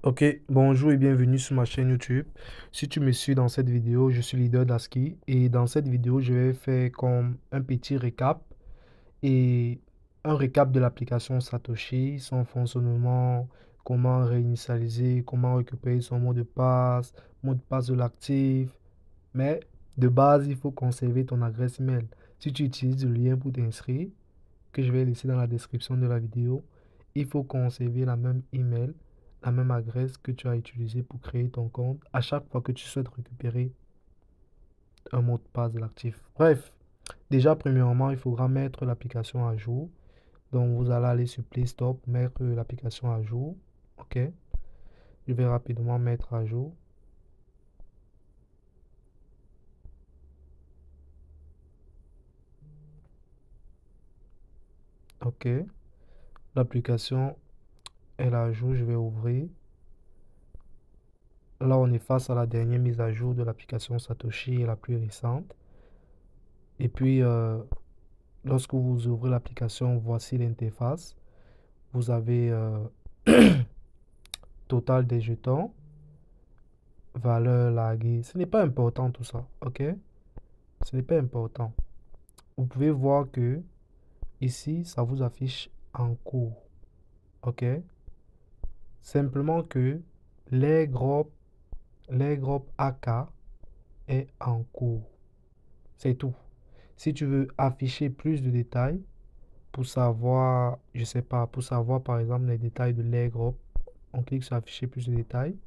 Ok, bonjour et bienvenue sur ma chaîne YouTube. Si tu me suis dans cette vidéo, je suis leader d'Aski et dans cette vidéo, je vais faire comme un petit récap et un récap de l'application Satoshi, son fonctionnement, comment réinitialiser, comment récupérer son mot de passe de l'actif. Mais de base, il faut conserver ton adresse email. Si tu utilises le lien pour t'inscrire, que je vais laisser dans la description de la vidéo, il faut conserver la même email, la même adresse que tu as utilisée pour créer ton compte à chaque fois que tu souhaites récupérer un mot de passe de l'actif. Bref, déjà premièrement, il faudra mettre l'application à jour. Donc vous allez aller sur Play Store pour mettre l'application à jour. Ok, je vais rapidement mettre à jour. Ok, l'application est à jour, je vais ouvrir. Là, on est face à la dernière mise à jour de l'application Satoshi et la plus récente. Et puis, lorsque vous ouvrez l'application, voici l'interface. Vous avez total des jetons, valeur laguée. Ce n'est pas important tout ça, ok? Ce n'est pas important. Vous pouvez voir que ici, ça vous affiche en cours, ok? Simplement que l'airdrop, l'airdrop AK est en cours. C'est tout. Si tu veux afficher plus de détails, pour savoir, je sais pas, pour savoir par exemple les détails de l'airdrop, on clique sur afficher plus de détails.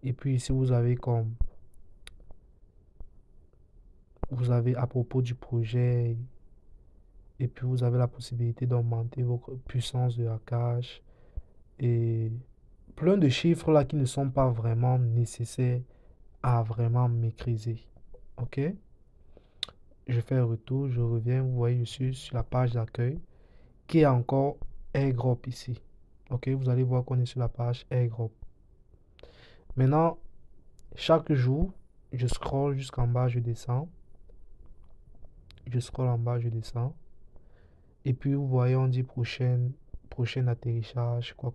Et puis ici, vous avez à propos du projet, et puis vous avez la possibilité d'augmenter votre puissance de hackage et plein de chiffres là qui ne sont pas vraiment nécessaires à vraiment maîtriser. Ok? Je fais un retour, je reviens, vous voyez, je suis sur la page d'accueil qui est encore AirDrop ici. Ok? Vous allez voir qu'on est sur la page AirDrop. Maintenant, chaque jour, je scrolle jusqu'en bas, je descends. Je scrolle en bas, je descends. Et puis, vous voyez, on dit prochaine atterrissage, quoi,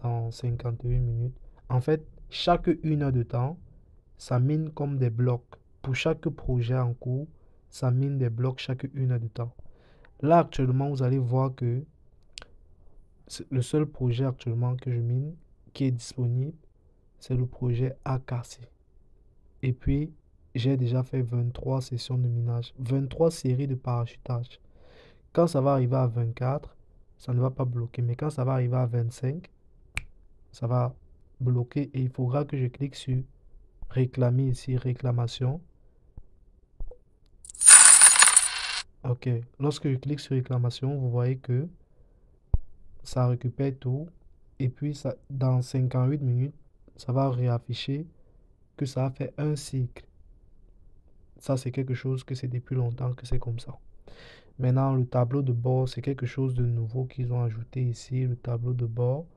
dans 51 minutes. En fait, chaque une heure de temps, ça mine comme des blocs. Pour chaque projet en cours, ça mine des blocs chaque une heure de temps. Là, actuellement, vous allez voir que le seul projet actuellement que je mine, qui est disponible, c'est le projet AKC. Et puis, j'ai déjà fait 23 sessions de minage, 23 séries de parachutage. Quand ça va arriver à 24, ça ne va pas bloquer. Mais quand ça va arriver à 25, ça va bloquer et il faudra que je clique sur réclamer ici, réclamation. Ok. Lorsque je clique sur réclamation, vous voyez que ça récupère tout. Et puis, ça, dans 58 minutes, ça va réafficher que ça a fait un cycle. Ça, c'est quelque chose que c'est depuis longtemps que c'est comme ça. Maintenant, le tableau de bord, c'est quelque chose de nouveau qu'ils ont ajouté ici. Le tableau de bord.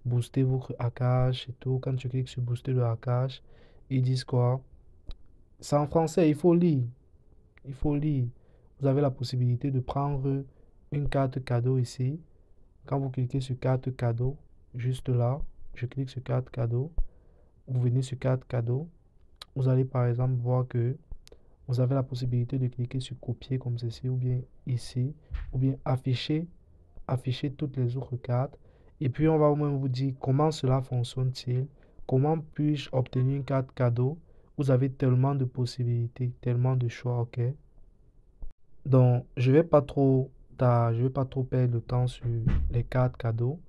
Booster votre hackage et tout. Quand tu cliques sur booster le hackage, ils disent quoi? C'est en français, il faut lire. Il faut lire. Vous avez la possibilité de prendre une carte cadeau ici. Quand vous cliquez sur carte cadeau, juste là, je clique sur carte cadeau. Vous venez sur carte cadeau. Vous allez par exemple voir que vous avez la possibilité de cliquer sur copier comme ceci ou bien ici ou bien afficher toutes les autres cartes. Et puis, on va au moins vous dire comment cela fonctionne-t-il, comment puis-je obtenir une carte cadeau. Vous avez tellement de possibilités, tellement de choix, ok? Donc, je vais pas trop perdre le temps sur les cartes cadeaux.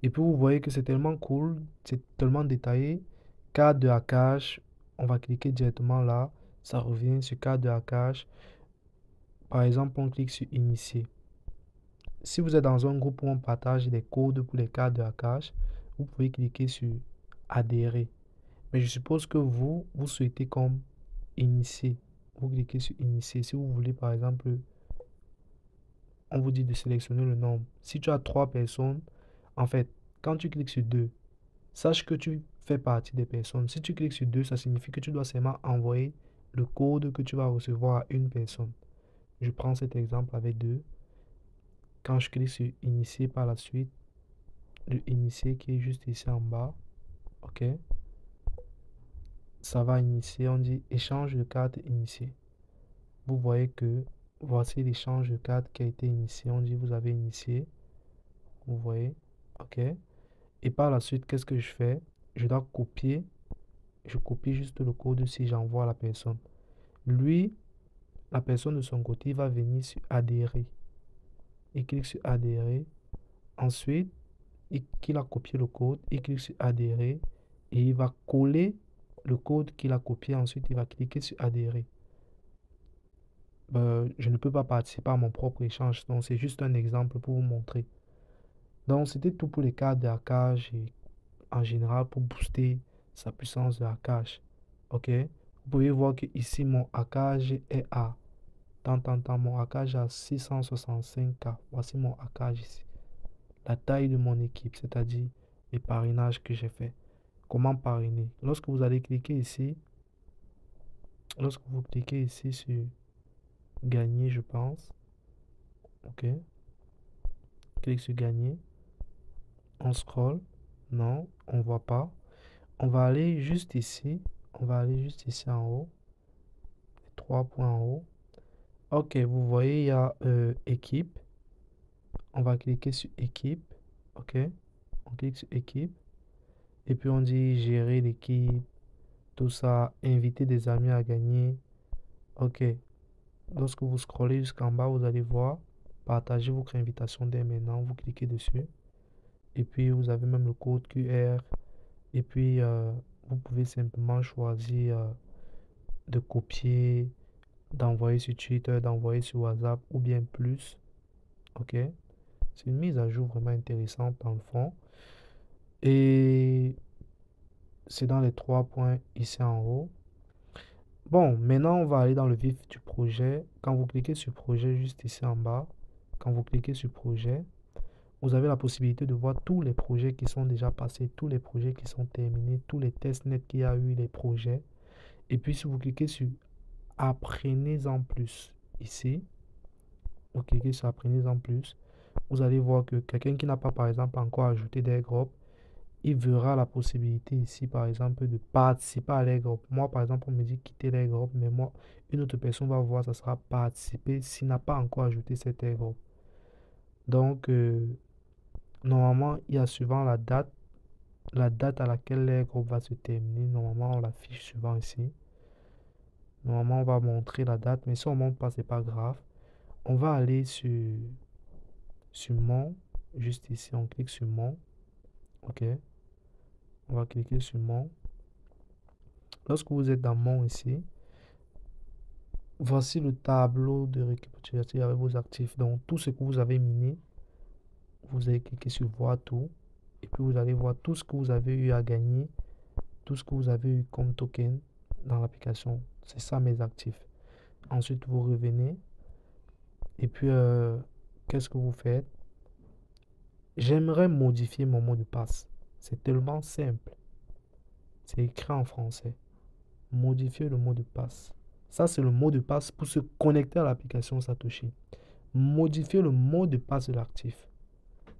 Et puis, vous voyez que c'est tellement cool, c'est tellement détaillé. Carte de hackage, on va cliquer directement là. Ça revient sur carte de hackage. Par exemple, on clique sur initier. Si vous êtes dans un groupe où on partage des codes pour les cartes de hackage, vous pouvez cliquer sur adhérer. Mais je suppose que vous souhaitez comme initier. Vous cliquez sur initier. Si vous voulez, par exemple, on vous dit de sélectionner le nombre. Si tu as trois personnes, en fait, quand tu cliques sur deux, sache que tu fais partie des personnes. Si tu cliques sur deux, ça signifie que tu dois seulement envoyer le code que tu vas recevoir à une personne. Je prends cet exemple avec deux. Quand je clique sur initier par la suite, le initier qui est juste ici en bas, OK? Ça va initier, on dit échange de cartes initié. Vous voyez que voici l'échange de cartes qui a été initié. On dit vous avez initié. Vous voyez? OK? Et par la suite, qu'est-ce que je fais? Je dois copier. Je copie juste le code si j'envoie à la personne. Lui, la personne de son côté, va venir sur adhérer. Il clique sur adhérer. Ensuite, qu'il a copié le code, il clique sur adhérer et il va coller le code qu'il a copié. Ensuite, il va cliquer sur adhérer. Je ne peux pas participer à mon propre échange, donc c'est juste un exemple pour vous montrer. Donc, c'était tout pour les cartes de hackage et en général pour booster sa puissance de hackage. Ok? Vous pouvez voir que ici mon hackage est à mon hackage à 665K. Voici mon hackage ici. La taille de mon équipe, c'est-à-dire les parrainages que j'ai fait. Comment parrainer? Lorsque vous cliquez ici sur gagner, je pense. Ok? Clique sur gagner. On scroll. Non, on voit pas. On va aller juste ici. On va aller juste ici en haut. Les 3 points en haut. Ok, vous voyez, il y a équipe. On va cliquer sur équipe. Ok? On clique sur équipe. Et puis on dit gérer l'équipe. Tout ça. Inviter des amis à gagner. Ok. Lorsque vous scrollez jusqu'en bas, vous allez voir. Partagez votre invitation dès maintenant. Vous cliquez dessus. Et puis vous avez même le code QR. Et puis vous pouvez simplement choisir de copier, d'envoyer sur Twitter, d'envoyer sur WhatsApp ou bien plus. Ok? C'est une mise à jour vraiment intéressante dans le fond. Et c'est dans les 3 points ici en haut. Bon, maintenant on va aller dans le vif du projet. Quand vous cliquez sur projet juste ici en bas, quand vous cliquez sur projet, vous avez la possibilité de voir tous les projets qui sont déjà passés, tous les projets qui sont terminés, tous les tests nets qu'il y a eu, les projets. Et puis si vous cliquez sur apprenez-en plus ici, vous cliquez sur apprenez-en plus, vous allez voir que quelqu'un qui n'a pas par exemple encore ajouté des groupes, il verra la possibilité ici par exemple de participer à les groupes. Moi par exemple on me dit quitter les groupes, mais moi une autre personne va voir, ça sera participer s'il n'a pas encore ajouté cet groupe. Donc normalement il y a souvent la date à laquelle les groupes va se terminer. Normalement on l'affiche souvent ici. Normalement on va montrer la date, mais si on ne montre pas c'est pas grave. On va aller sur mon, juste ici, on clique sur mon, ok, on va cliquer sur mon. Lorsque vous êtes dans mon ici, voici le tableau de récapitulatif avec vos actifs. Donc tout ce que vous avez miné, vous allez cliquer sur voir tout, et puis vous allez voir tout ce que vous avez eu à gagner, tout ce que vous avez eu comme token dans l'application. C'est ça mes actifs. Ensuite vous revenez, et puis qu'est-ce que vous faites? J'aimerais modifier mon mot de passe. C'est tellement simple. C'est écrit en français. Modifier le mot de passe. Ça, c'est le mot de passe pour se connecter à l'application Satoshi. Modifier le mot de passe de l'actif.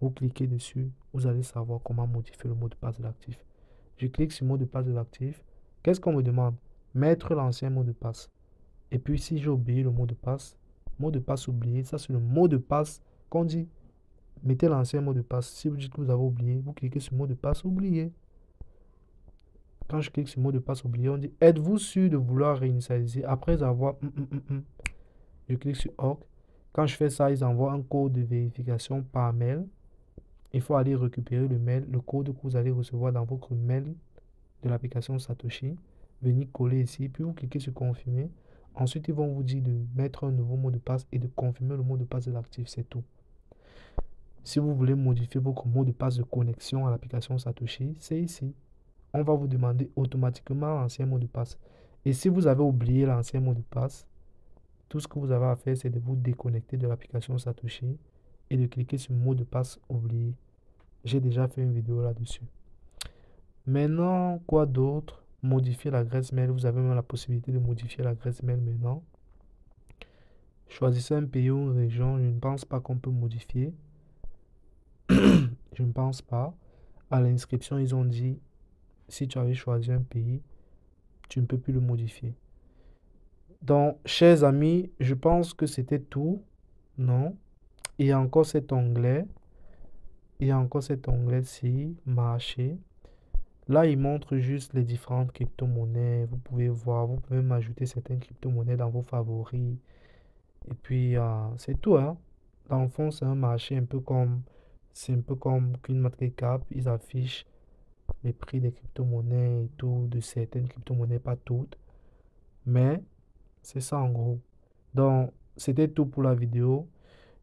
Vous cliquez dessus, vous allez savoir comment modifier le mot de passe de l'actif. Je clique sur le mot de passe de l'actif. Qu'est-ce qu'on me demande? Mettre l'ancien mot de passe. Et puis, si j'ai oublié le mot de passe oublié, ça c'est le mot de passe qu'on dit. Mettez l'ancien mot de passe. Si vous dites que vous avez oublié, vous cliquez sur le mot de passe oublié. Quand je clique sur mot de passe oublié, on dit êtes-vous sûr de vouloir réinitialiser après avoir. Je clique sur OK. Quand je fais ça, ils envoient un code de vérification par mail. Il faut aller récupérer le mail, le code que vous allez recevoir dans votre mail de l'application Satoshi. Venez coller ici, puis vous cliquez sur confirmer. Ensuite, ils vont vous dire de mettre un nouveau mot de passe et de confirmer le mot de passe de l'actif. C'est tout. Si vous voulez modifier votre mot de passe de connexion à l'application Satoshi, c'est ici. On va vous demander automatiquement l'ancien mot de passe. Et si vous avez oublié l'ancien mot de passe, tout ce que vous avez à faire, c'est de vous déconnecter de l'application Satoshi et de cliquer sur mot de passe oublié. J'ai déjà fait une vidéo là-dessus. Maintenant, quoi d'autre? Modifier l'adresse mail. Vous avez même la possibilité de modifier l'adresse mail maintenant. Choisissez un pays ou une région. Je ne pense pas qu'on peut modifier. Je ne pense pas. À l'inscription, ils ont dit si tu avais choisi un pays, tu ne peux plus le modifier. Donc, chers amis, je pense que c'était tout. Non? Il y a encore cet onglet. Il y a encore cet onglet-ci, marché. Là, il montre juste les différentes crypto-monnaies. Vous pouvez voir, vous pouvez m'ajouter certaines crypto-monnaies dans vos favoris. Et puis, c'est tout, hein. Dans le fond, c'est un marché c'est un peu comme CoinMarketCap. Ils affichent les prix des crypto-monnaies et tout, de certaines crypto-monnaies, pas toutes. Mais, c'est ça en gros. Donc, c'était tout pour la vidéo.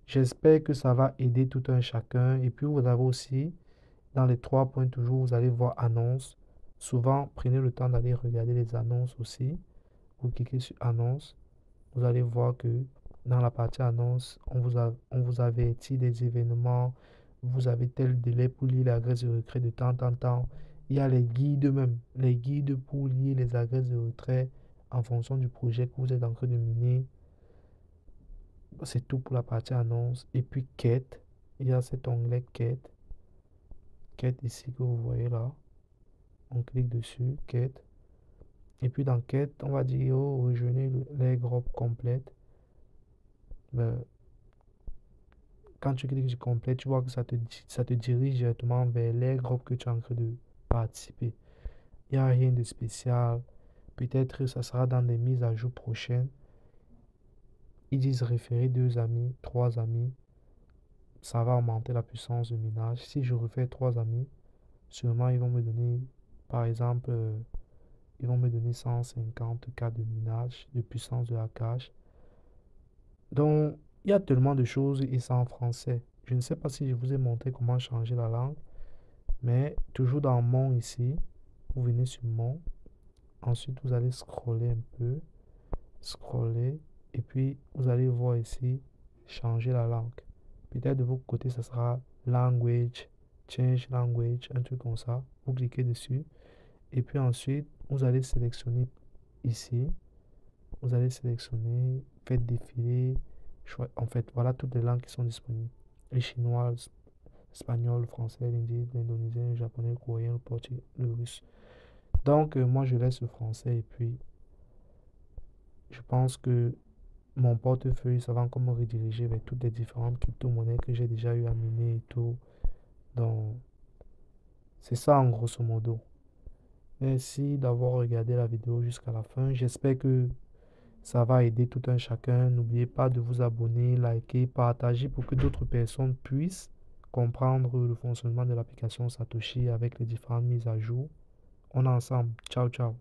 J'espère que ça va aider tout un chacun. Et puis, vous avez aussi, dans les trois points toujours, vous allez voir annonces. Souvent, prenez le temps d'aller regarder les annonces aussi. Vous cliquez sur annonces. Vous allez voir que dans la partie annonce, on vous avertit des événements. Vous avez tel délai pour lire l'adresse de retrait de temps en temps. Il y a les guides même. Les guides pour lire les adresses de retrait en fonction du projet que vous êtes en train de miner. C'est tout pour la partie annonce. Et puis quête. Il y a cet onglet quête. Quête ici que vous voyez là. On clique dessus, quête. Et puis dans quête, on va dire, oh, rejoignez les groupes complètes. Ben, quand tu cliques sur complète, tu vois que ça te dirige directement vers les groupes que tu es en train de participer. Il n'y a rien de spécial. Peut-être ça sera dans des mises à jour prochaines. Ils disent référer 2 amis, 3 amis. Ça va augmenter la puissance de minage. Si je refais 3 amis, sûrement ils vont me donner, par exemple, ils vont me donner 150 cas de minage, de puissance de hackage. Donc, il y a tellement de choses et c'est en français. Je ne sais pas si je vous ai montré comment changer la langue, mais toujours dans mon ici, vous venez sur mon. Ensuite, vous allez scroller un peu, scroller, et puis vous allez voir ici, changer la langue. Peut-être de votre côté, ça sera language, change language, un truc comme ça. Vous cliquez dessus, et puis ensuite, vous allez sélectionner ici. Vous allez sélectionner, faites défiler. En fait, voilà toutes les langues qui sont disponibles. Le chinois, l'espagnol, le français, l'indien, l'indonésien, le japonais, le coréen, le portugais, le russe. Donc, moi, je laisse le français et puis je pense que mon portefeuille, ça va encore me rediriger vers toutes les différentes crypto-monnaies que j'ai déjà eu à miner et tout. Donc, c'est ça en grosso modo. Merci d'avoir regardé la vidéo jusqu'à la fin. J'espère que ça va aider tout un chacun. N'oubliez pas de vous abonner, liker, partager pour que d'autres personnes puissent comprendre le fonctionnement de l'application Satoshi avec les différentes mises à jour. On est ensemble. Ciao, ciao.